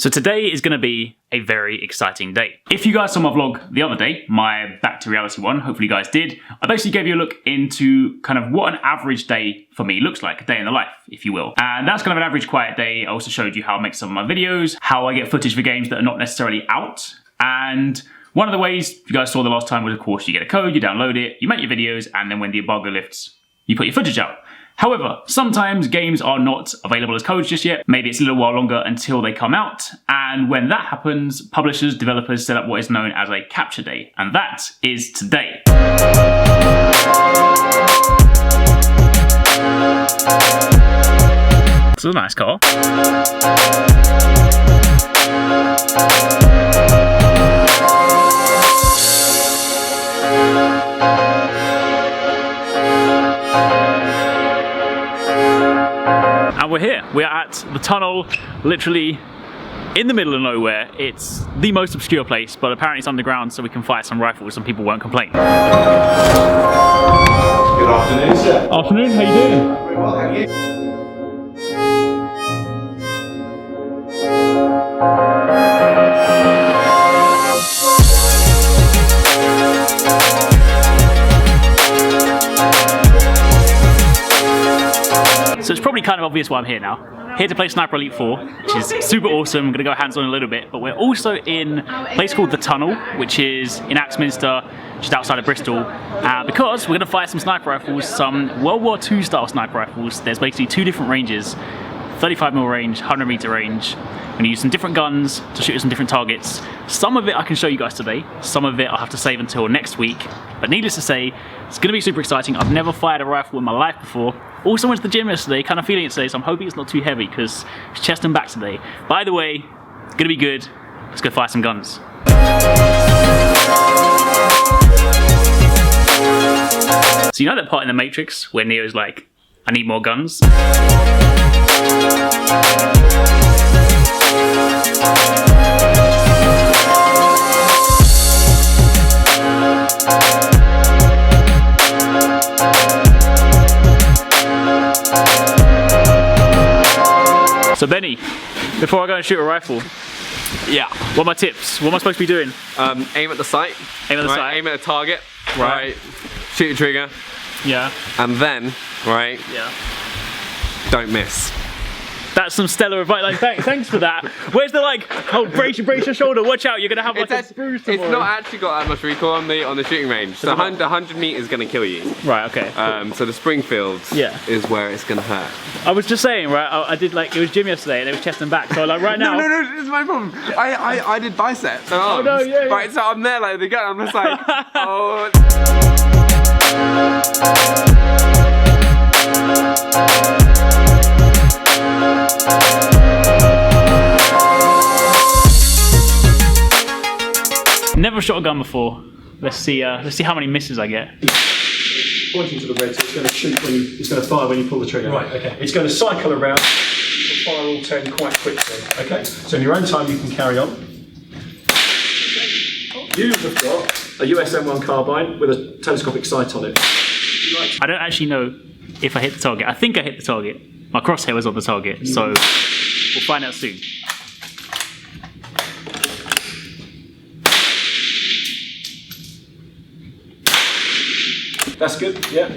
So today is going to be a very exciting day. If you guys saw my vlog the other day, my back to reality one, hopefully you guys did, I basically gave you a look into kind of what an average day for me looks like, a day in the life, if you will. And that's kind of an average quiet day. I also showed you how I make some of my videos, how I get footage for games that are not necessarily out. And one of the ways you guys saw the last time was, of course, you get a code, you download it, you make your videos, and then when the embargo lifts, you put your footage out. However, sometimes games are not available as codes just yet. Maybe it's a little while longer until they come out. And when that happens, publishers, developers set up what is known as a capture day. And that is today. This is a nice car. And we're here. We are at the tunnel, literally in the middle of nowhere. It's the most obscure place, but apparently it's underground, so we can fire some rifles and people won't complain. Good afternoon, sir. Afternoon, how you doing? Very well, how are you? So it's probably kind of obvious why I'm here now. Here to play Sniper Elite 4, which is super awesome. I'm going to go hands-on in a little bit, but we're also in a place called The Tunnel, which is in Axminster, just outside of Bristol, because we're going to fire some sniper rifles, some World War II style sniper rifles. There's basically two different ranges, 35mm range, 100m range. I'm going to use some different guns to shoot at some different targets. Some of it I can show you guys today, some of it I'll have to save until next week, but needless to say, it's going to be super exciting. I've never fired a rifle in my life before. Also went to the gym yesterday, kind of feeling it today, so I'm hoping it's not too heavy because it's chest and back today. By the way, it's going to be good. Let's go fire some guns. So you know that part in The Matrix where Neo's like, I need more guns? So Benny, before I go and shoot a rifle, yeah, what are my tips? What am I supposed to be doing? Aim at the sight. Aim at the sight. Aim at a target. Right. Shoot your trigger. Yeah. And then, right. Yeah. Don't miss. That's some stellar advice. Like, thanks for that. Where's the like? Oh, brace your shoulder. Watch out. You're gonna have like a bruise tomorrow. It's not actually got that much recoil on the shooting range. So the 100 meters is gonna kill you. Right. Okay. So the Springfields is where it's gonna hurt. I was just saying, right? I did like it was gym yesterday and it was chest and back. So like right now. No, this is my problem. I did biceps and arms. Oh no, yeah. Right, so I'm there like the gun. I'm just like, oh. Never shot a gun before. Let's see how many misses I get. Pointing to the red, so it's going to shoot when it's going to fire when you pull the trigger. Right. Okay. It's going to cycle around. It'll fire all 10 quite quickly. Okay. So in your own time, you can carry on. You have got a USM1 carbine with a telescopic sight on it. I don't actually know if I hit the target. I think I hit the target. My crosshair was on the target, so we'll find out soon. That's good, yeah.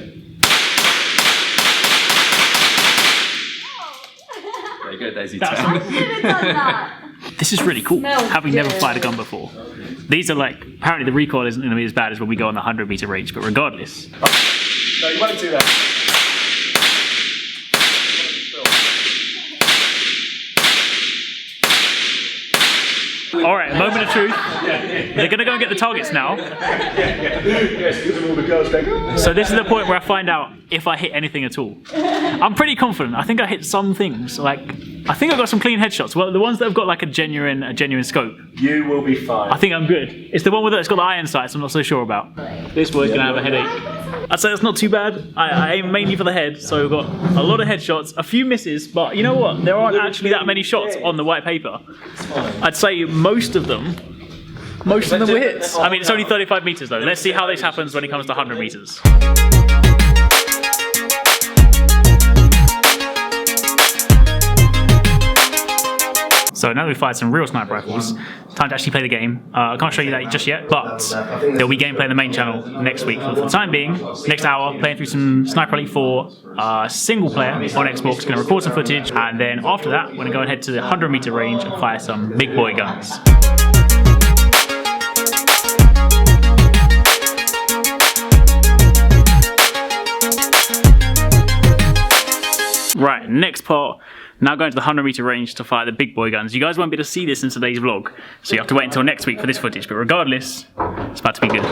There you go, Daisy. This is really cool, having never fired a gun before. These are like, apparently the recoil isn't going to be as bad as when we go on the 100m range, but regardless. No, you won't do that. Alright, moment of truth. They're going to go and get the targets now. Yes, give them all the girls go. So this is the point where I find out if I hit anything at all. I'm pretty confident. I think I hit some things. Like, I think I got some clean headshots. Well, the ones that have got like a genuine scope. You will be fine. I think I'm good. It's the one with it's got the iron sights I'm not so sure about. This boy's going to have a headache. I'd say that's not too bad. I aim mainly for the head, so we've got a lot of headshots, a few misses, but you know what? There aren't actually that many shots on the white paper. I'd say most of them were hits. I mean, it's only 35 meters though. Let's see how this happens when it comes to 100 meters. So now that we've fired some real sniper rifles, time to actually play the game. I can't show you that just yet, but there'll be gameplay on the main channel next week. For the time being, next hour, playing through some Sniper Elite 4 single player on Xbox, going to record some footage, and then after that, we're going to go ahead to the 100-meter range and fire some big boy guns. Right, next part, now going to the 100-meter range to fire the big boy guns. You guys won't be able to see this in today's vlog, so you have to wait until next week for this footage, but regardless, it's about to be good.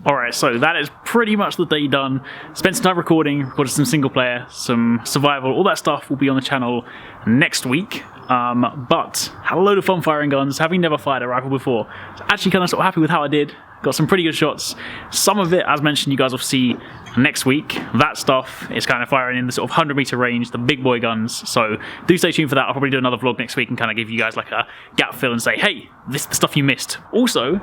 Alright, so that is pretty much the day done. Spent some time recorded some single player, some survival, all that stuff will be on the channel next week. But had a load of fun firing guns, having never fired a rifle before. So actually kind of sort of happy with how I did. Got some pretty good shots. Some of it, as mentioned, you guys will see next week. That stuff is kind of firing in the sort of 100-meter range, the big boy guns. So do stay tuned for that. I'll probably do another vlog next week and kind of give you guys like a gap fill and say, hey, this is the stuff you missed. Also,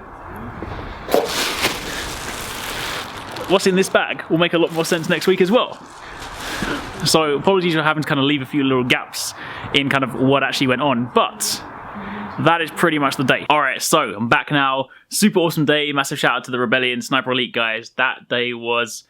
what's in this bag will make a lot more sense next week as well. So apologies for having to kind of leave a few little gaps in kind of what actually went on, but that is pretty much the day. Alright, so I'm back now. Super awesome day. Massive shout out to the Rebellion Sniper Elite guys. That day was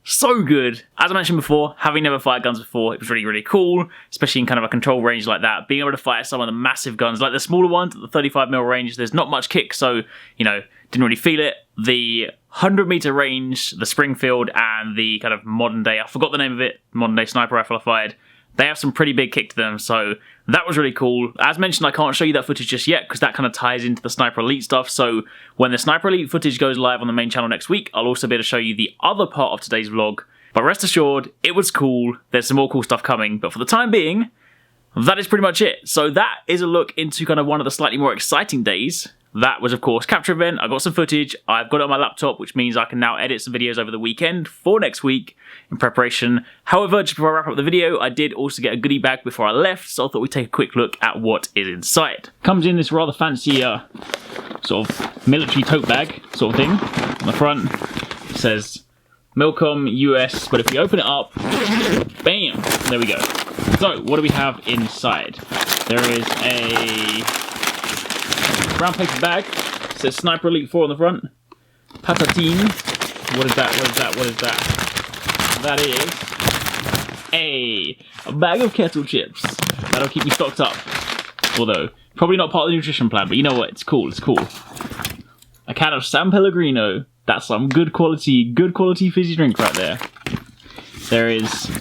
so good. As I mentioned before, having never fired guns before, it was really, really cool, especially in kind of a control range like that. Being able to fire some of the massive guns, like the smaller ones at the 35mm range, there's not much kick, so, you know, didn't really feel it. The 100-meter range, the Springfield, and the kind of modern day, I forgot the name of it, modern day sniper rifle I fired, they have some pretty big kick to them, so that was really cool. As mentioned, I can't show you that footage just yet because that kind of ties into the Sniper Elite stuff, so when the Sniper Elite footage goes live on the main channel next week, I'll also be able to show you the other part of today's vlog. But rest assured, it was cool, there's some more cool stuff coming, but for the time being, that is pretty much it. So that is a look into kind of one of the slightly more exciting days. That was, of course, capture event. I got some footage. I've got it on my laptop, which means I can now edit some videos over the weekend for next week in preparation. However, just before I wrap up the video, I did also get a goodie bag before I left, so I thought we'd take a quick look at what is inside. Comes in this rather fancy sort of military tote bag sort of thing. On the front, it says Milcom US, but if we open it up, bam, there we go. So, what do we have inside? There is a brown paper bag. It says Sniper Elite 4 on the front. Patatine. What is that? What is that? What is that? That is a bag of kettle chips. That'll keep me stocked up. Although, probably not part of the nutrition plan, but you know what? It's cool. It's cool. A can of San Pellegrino. That's some good quality fizzy drink right there. There is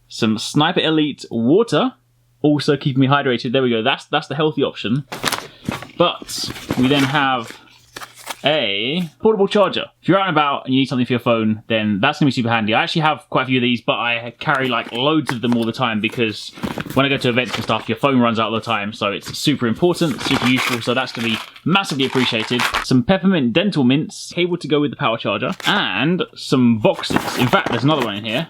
some Sniper Elite water. Also keeping me hydrated. There we go. That's the healthy option. But we then have a portable charger. If you're out and about and you need something for your phone, then that's going to be super handy. I actually have quite a few of these, but I carry like loads of them all the time because when I go to events and stuff, your phone runs out all the time. So it's super important, super useful. So that's going to be massively appreciated. Some peppermint dental mints, cable to go with the power charger, and some boxes. In fact, there's another one in here.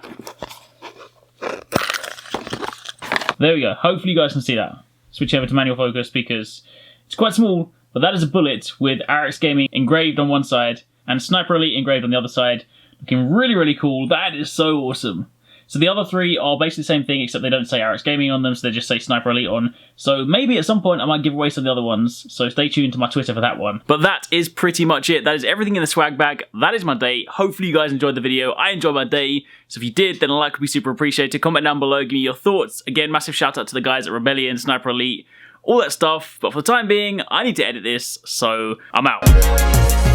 There we go. Hopefully you guys can see that. Switch over to manual focus because it's quite small, but that is a bullet with Arekkz Gaming engraved on one side and Sniper Elite engraved on the other side. Looking really, really cool. That is so awesome. So the other three are basically the same thing, except they don't say Arekkz Gaming on them, so they just say Sniper Elite on. So maybe at some point I might give away some of the other ones, so stay tuned to my Twitter for that one. But that is pretty much it. That is everything in the swag bag. That is my day. Hopefully you guys enjoyed the video. I enjoyed my day. So if you did, then a like would be super appreciated. Comment down below, give me your thoughts. Again, massive shout out to the guys at Rebellion, Sniper Elite, all that stuff. But for the time being, I need to edit this, so I'm out.